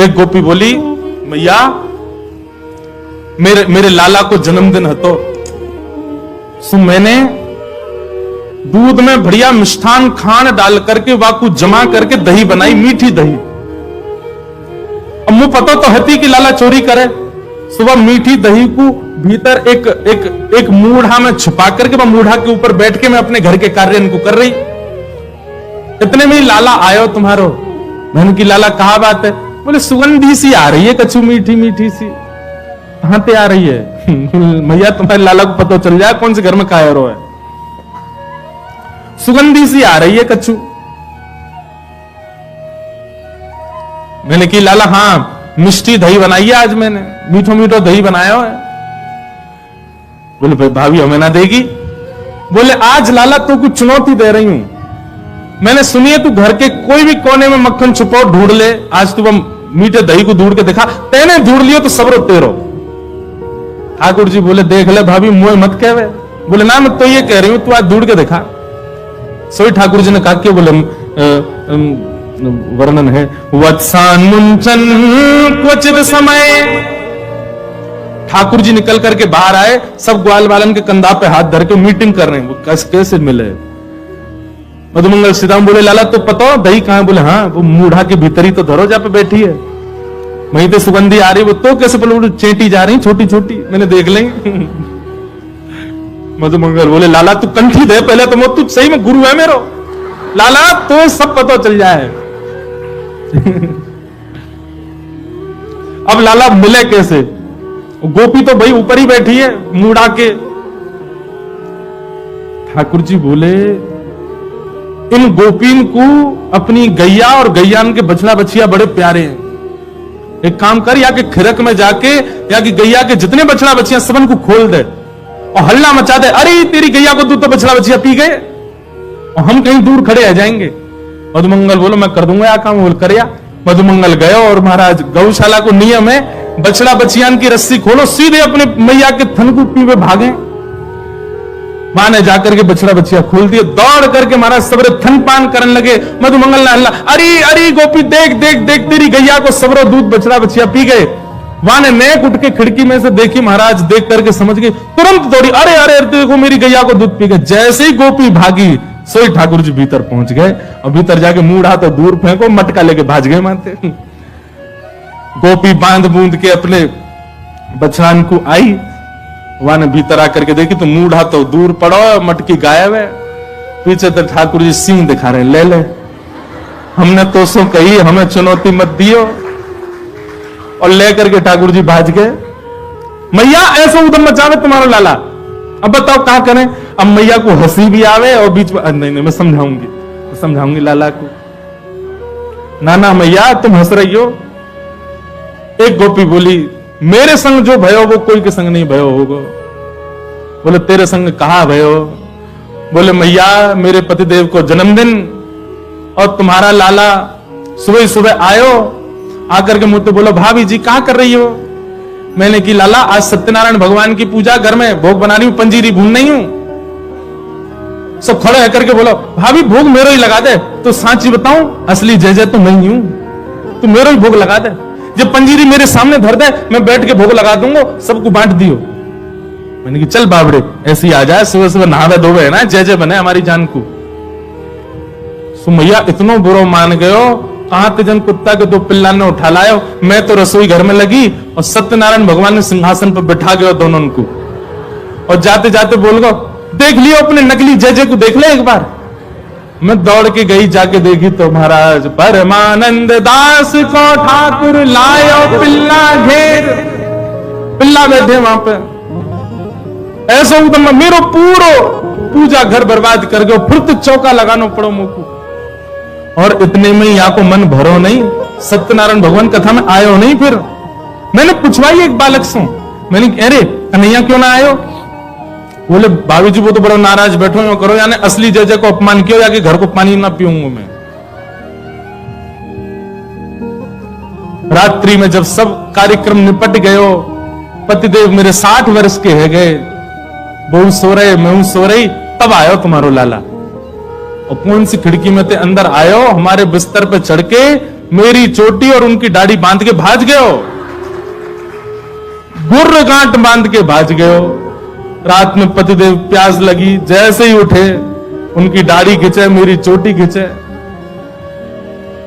एक गोपी बोली, मैया मेरे लाला को जन्मदिन है तो सो मैंने दूध में बढ़िया मिष्ठान खान डाल करके वाकू जमा करके दही बनाई, मीठी दही। अब मुझे पता तो हती कि लाला चोरी करे। सुबह मीठी दही को भीतर एक मूढ़ा में छुपा करके वह मूढ़ा के ऊपर बैठ के मैं अपने घर के कार्य इनको कर रही। इतने में लाला आयो तुम्हारो। मैंने की लाला कहा बात है? बोले सुगंधी सी आ रही है कछु, मीठी मीठी सी। कहां पे आ रही है? मैया तुम्हारे लाला को पता चल जाए कौन से घर में कायरो है। सुगंधी सी आ रही है कछु। मैंने की लाला हाँ मिष्टी दही बनाई है आज मैंने, मीठो मीठो दही बनाया है। बोले भाई भाभी हमें ना देगी? बोले आज लाला तो कुछ चुनौती दे रही हूं। मैंने सुनी है तू घर के कोई भी कोने में मक्खन छुपाओ ढूंढ ले। आज तू मीठे दही को ढूंढ के दिखा, तेने ढूंढ लियो तो सबरो तेरो। ठाकुर जी बोले देख ले भाभी मुंह मत कहवे। बोले ना मैं तो ये कह रही हूं तू आज ढूंढ के दिखा। सोई ठाकुर जी ने कहा कि बोले वर्णन है वत्सान मुंचन क्वचित समय। ठाकुर जी निकल करके बाहर आए, सब ग्वाल बालन के कंधा पे हाथ धर के मीटिंग कर रहे हैं, वो कैसे मिले। मधुमंगल सीताराम बोले लाला तो पता दही कहां? बोले हाँ वो मूढ़ा के भीतर ही तो धरो जा पे बैठी है, वहीं पे सुगंधी आ रही। वो तो कैसे? बोले चेटी जा रही छोटी छोटी, मैंने देख ली। मधुमंगल बोले लाला तू कंठी दे पहले तो, तू सही में गुरु है मेरो लाला, तो सब पता चल जाए। अब लाला मिले कैसे? गोपी तो भाई ऊपर ही बैठी है मूढ़ा के। ठाकुर जी बोले इन गोपीन को अपनी गैया और गैयान के बछड़ा बछिया बड़े प्यारे हैं। एक काम कर, या कि खिरक में जाके या कि गैया के जितने बछड़ा बछिया सबन को खोल दे और हल्ला मचा दे, अरे तेरी गैया को दूध तो बछड़ा बछिया पी गए और हम कहीं दूर खड़े आ जाएंगे। मधुमंगल बोलो मैं कर दूंगा या काम। बोल कर या। मधुमंगल गए और महाराज गौशाला को नियम है बछड़ा बछियान की रस्सी खोलो, सीधे अपने मैया के थन को पीवे भागे। मां ने जाकर के बछड़ा बछिया खोल दिए, दौड़ करके महाराज सबरे थन पान करने लगे। मधुमंगल ने हल्ला, अरे अरे गोपी देख देख देख तेरी गैया को सबरो दूध बछड़ा बछिया पी गए। वहां ने नेक उठ के खिड़की में से देखी, महाराज देख करके समझ गई, तुरंत दौड़ी, अरे अरे देखो मेरी गैया को दूध पी गए। जैसे ही गोपी भागी सोई ठाकुर जी भीतर पहुंच गए और भीतर जाके मूढ़ा तो दूर फेंको, मटका लेके भाज गए मानते। गोपी बांध बूंद के अपने बछड़ान को आई, वहां ने भीतर आकर के देखी तो मूढ़ा तो दूर पड़ो, मटकी गायब है। पीछे तो ठाकुर जी सींग दिखा रहे, ले ले हमने तो सो कही, हमें चुनौती मत दियो। और लेकर के ठाकुर जी भाज गए। मैया ऐसा उदम मचावे तुम्हारा लाला, अब बताओ क्या करें। अब मैया को हंसी भी आवे और बीच में नहीं मैं समझाऊंगी लाला को। ना ना मैया तुम हंस रही हो। एक गोपी बोली मेरे संग जो भयो वो कोई के संग नहीं भयो होगा। बोले तेरे संग कहा भयो? बोले मैया मेरे पतिदेव को जन्मदिन और तुम्हारा लाला सुबह सुबह आयो, आकर के मुझसे बोलो भाभी जी क्या कर रही हो? मैंने की लाला आज सत्यनारायण भगवान की पूजा, घर में भोग बना रही हूं, पंजीरी भून नहीं हूं। सब खड़े होकर के बोलो भाभी भोग मेरो ही लगा दे। तो सांची बताऊं असली जय जय तो मैं ही हूं, तू मेरो ही भोग लगा दे। जब पंजीरी मेरे सामने धर दे मैं बैठ के भोग लगा दूंगा, सबको बांट दियो। मैंने की चल बाबड़े ऐसी आ जाए, सुबह सुबह नहावे धोवे है ना, जय जय बने हमारी जान को। सुमैया इतनो बुरो मान गयो, कहां तेजन कुत्ता के दो पिल्ला ने उठा लायो। मैं तो रसोई घर में लगी और सत्यनारायण भगवान ने सिंहासन पर बैठा गयो दोनों को। और जाते जाते बोल गो देख लियो अपने नकली जय जय को, देख ले एक बार। मैं दौड़ के गई, जाके देखी तो महाराज परमानंद दास को ठाकुर लायो पिल्ला घेर, पिल्ला बैठे वहां पे। ऐसा एकदम मेरो पूरो पूजा घर बर्बाद कर गयो, फिर तो चौका लगाना पड़ो मुझको। और इतने में यहाँ को मन भरो नहीं, सत्यनारायण भगवान कथा में आयो नहीं। फिर मैंने पूछवाई एक बालक से, मैंने अरे कन्हैया क्यों ना आयो? बोले भाभी जी वो तो बड़ा नाराज बैठो यो करो, यानी असली जय जय को अपमान किया, या कि घर को पानी ना पीऊंगा मैं। रात्रि में जब सब कार्यक्रम निपट गयो, पतिदेव मेरे 60 वर्ष के है गए, बहू सो रहे मैं सो रही, तब आयो तुम्हारो लाला। और कौन सी खिड़की में ते अंदर आयो, हमारे बिस्तर पे चढ़ के मेरी चोटी और उनकी दाढ़ी बांध के भाज गए हो, गुर्र गांठ बांध के भाज गए हो। रात में पतिदेव प्यास लगी, जैसे ही उठे उनकी दाढ़ी खिंचे, मेरी चोटी खिंचे।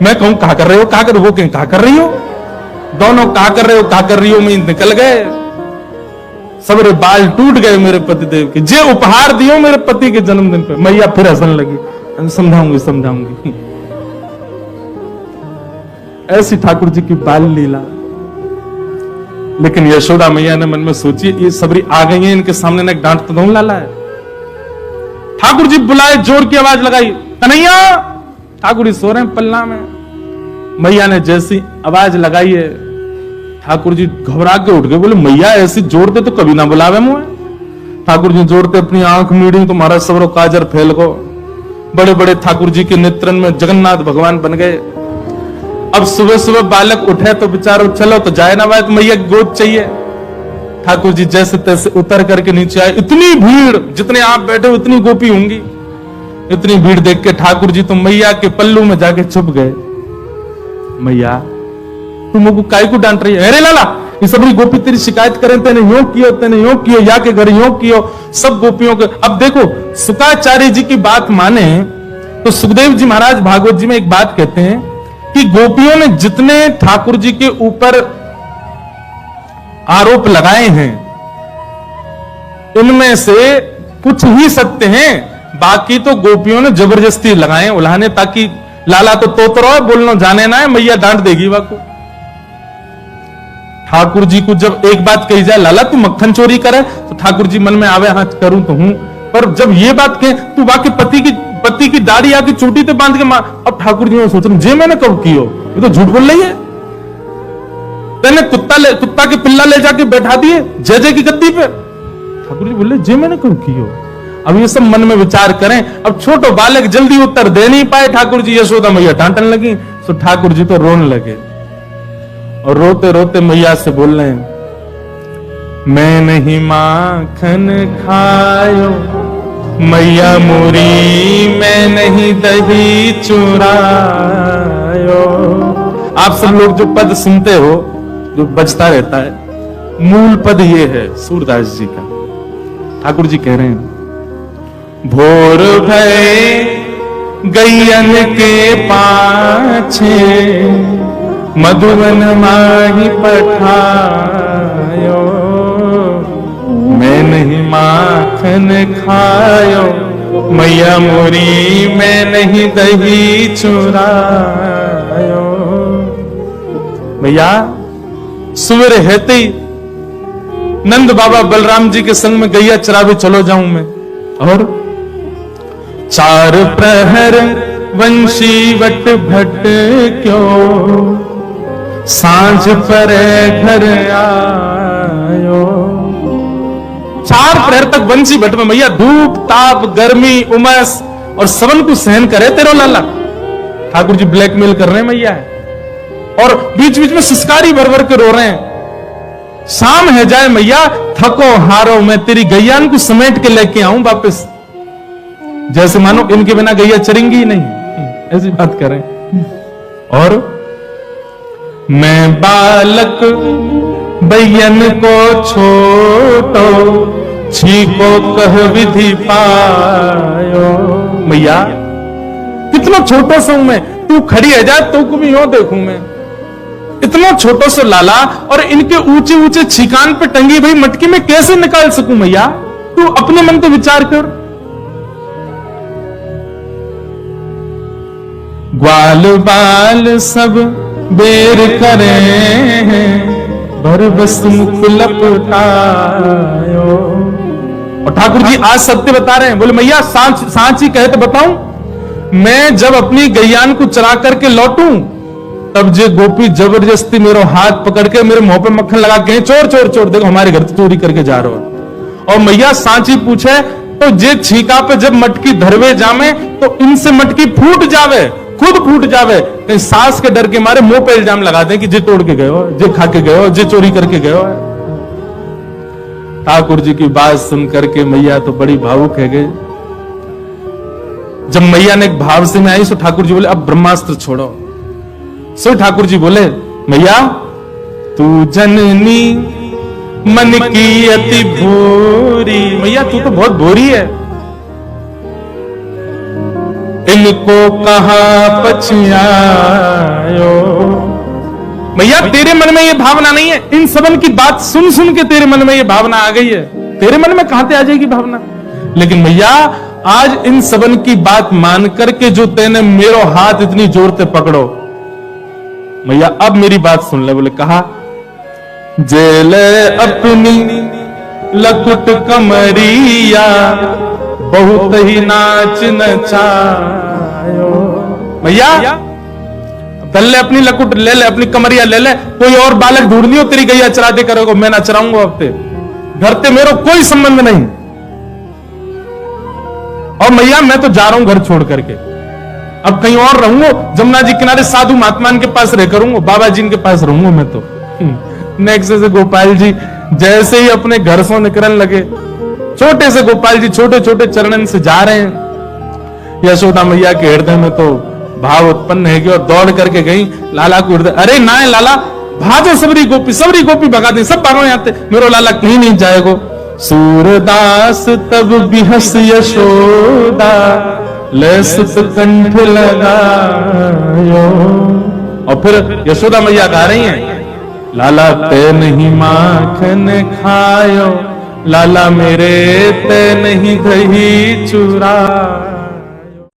मैं कहूं क्या कर रहे हो, क्या कर, वो कहें क्या कर रही हो, दोनों क्या कर रहे हो, क्या कर रही हो में निकल गए। सबरे बाल टूट गए मेरे पतिदेव के, जे उपहार दियो मेरे पति के जन्मदिन पे। मैया फिर हंसने लगी, समझाऊंगी समझाऊंगी। ऐसी ठाकुर जी की बाल लीला। लेकिन यशोदा मैया ने मन में सोची, ये सबरी आ गई है, इनके सामने ना एक डांट तो दो लाला है। ठाकुर जी बुलाए, जोर की आवाज लगाई, कन्हैया। ठाकुर जी सो रहे हैं पल्ला में। मैया ने जैसी आवाज लगाई है, ठाकुर जी घबरा के उठ गए, बोले मैया ऐसी जोरते तो कभी ना बुलावे मुझे। ठाकुर जी जोरते अपनी आंख मीड़ी तो महाराज सबरो काजर फैल गो। बड़े बड़े ठाकुर जी के नेत्रन में जगन्नाथ भगवान बन गए। अब सुबह सुबह बालक उठे तो बेचारो चलो तो जाए ना बात, मैया गोद चाहिए। ठाकुर जी जैसे तैसे उतर करके नीचे आए। इतनी भीड़, जितने आप बैठे उतनी गोपी होंगी। इतनी भीड़ देख के ठाकुर जी तो मैया के पल्लू में जाके छुप गए। मैया तुम मुझको काय को डांट रही है, अरे लाला ये सबरी गोपी तेरी शिकायत करें, तेने यूं कियो, तेने यूं कियो, या के घर यूं कियो, सब गोपियों के। अब देखो शुक्राचार्य जी की बात माने तो सुखदेव जी महाराज भागवत जी में एक बात कहते हैं कि गोपियों ने जितने ठाकुर जी के ऊपर आरोप लगाए हैं, इनमें से कुछ ही सत्य हैं, बाकी तो गोपियों ने जबरदस्ती लगाए उल्हाने, ताकि लाला तो तोतरो बोलना जाने ना है, मैया डांट देगी वाको। ठाकुर जी को जब एक बात कही जाए, लाला तू मक्खन चोरी करे, तो ठाकुर जी मन में आवे हाँ करूं तो हूं, पर जब ये बात कहे तू वाकई पति की दाढ़ी आके चोटी पे बांध के मार, अब ठाकुर जी सोच रहे जे मैंने कब कियो, ये तो झूठ बोल रही है। तेने कुत्ता के पिल्ला ले जाके बैठा दिए जय जय की गद्दी पे। ठाकुर जी बोले जे मैंने कब कियो। अब ये सब मन में विचार करें। अब छोटो बालक जल्दी उत्तर दे नहीं पाए ठाकुर जी, यशोदा मैया डांटने लगी, तो ठाकुर जी तो रोने लगे और रोते रोते मैया से बोल रहे हैं, मैं नहीं माखन खायो मैया मोरी, मैं नहीं दही चुरायो। आप सब लोग जो पद सुनते हो, जो बजता रहता है, मूल पद ये है सूरदास जी का। ठाकुर जी कह रहे हैं, भोर भय गैयन के पाछे मधुवन माही पठायो, मैं नहीं माखन खायो मैया मोरी, मैं नहीं दही चुरायो। मैया सुबह रहते ही नंद बाबा बलराम जी के संग में गैया चरावे चलो जाऊं मैं, और 4 प्रहर वंशी वट भट क्यों, सांझ पर घर आयो। 4 प्रहर तक वंशी भट में मैया धूप ताप गर्मी उमस और सबन को सहन करे तेरो लाला। ठाकुर जी ब्लैकमेल कर रहे हैं मैया है, और बीच बीच में सिसकारी भर भर के रो रहे हैं। शाम है जाए मैया, थको हारो मैं तेरी गैयान को समेट के लेके आऊं वापस, जैसे मानो इनके बिना गैया चरेंगी ही नहीं, ऐसी बात करें। और मैं बालक बैयन को छोटो, छीको कह विधि पायो। मैया कितना छोटा सा हूं मैं, तू खड़ी है जा तो को भी यूं देखूं मैं, इतना छोटा सा लाला, और इनके ऊंचे ऊंचे छिकान पे टंगी भाई मटकी में कैसे निकाल सकूं मैया, तू अपने मन तो विचार कर। ग्वाल बाल सब बेर करे भर बस मुख लपटायो। और ठाकुर जी आज सत्य बता रहे हैं, बोले मैया सांच ही कहे तो बताऊं, मैं जब अपनी गैयान को चरा करके लौटूं, तब जे गोपी जबरदस्ती मेरा हाथ पकड़ के मेरे मुंह पे मक्खन लगा के चोर चोर चोर, देखो हमारे घर चोरी करके जा रहे हो। और मैया सांची पूछे तो जे छीका पे जब मटकी धरवे जामे तो इनसे मटकी फूट जावे, खुद फूट जावे, कहीं सास के डर के मारे मुंह पे इल्जाम लगा दे कि जे तोड़ के गए हो, जे खा के गए हो, जे चोरी करके गए हो। ठाकुर जी की बात सुन करके मैया तो बड़ी भावुक है गई। जब मैया ने एक भाव से में आई तो ठाकुर जी बोले अब ब्रह्मास्त्र छोड़ो, सो ठाकुर जी बोले, मैया तू जननी मन की अति भोरी, मैया तू तो बहुत भोरी है, इनको कहां पछियायो। मैया तेरे मन में ये भावना नहीं है, इन सबन की बात सुन सुन के तेरे मन में ये भावना आ गई है, तेरे मन में कहां से आ जाएगी भावना। लेकिन मैया आज इन सबन की बात मान करके जो तेने मेरो हाथ इतनी जोर से पकड़ो, मैया अब मेरी बात सुन ले। बोले कहा, जेल अपनी लकुट कमरिया बहुत ही नाच नचायो। मैया ले अपनी लकुट ले ले, अपनी कमरिया ले ले, कोई और बालक ढूंढ लियो तेरी गैया चराते करोगे, मैं ना चराऊंगा अब ते घर से मेरो कोई संबंध नहीं। और मैया मैं तो जा रहा हूं घर छोड़ करके, अब कहीं और रहूंगा, जमुना जी किनारे साधु महात्मा के पास रह करूंगा, बाबा जी के पास रहूंगा मैं तो। नेक्स्ट से गोपाल जी जैसे ही अपने घर से निकलने लगे, छोटे से गोपाल जी छोटे छोटे चरणन से जा रहे हैं, यशोदा मैया के हृदय में तो भाव उत्पन्न है कि और दौड़ करके गई लाला को हृदय, अरे ना लाला भाजो, सबरी गोपी भगा दी, सब भागो यहाँ, मेरो लाला कहीं नहीं जाएगो। सूरदास तब बिहस यशोदा ले सुत कंठ लगायो। और फिर यशोदा मैया गा रही हैं, लाला ते नहीं माखन खायो, लाला मेरे ते नहीं दही चुरा।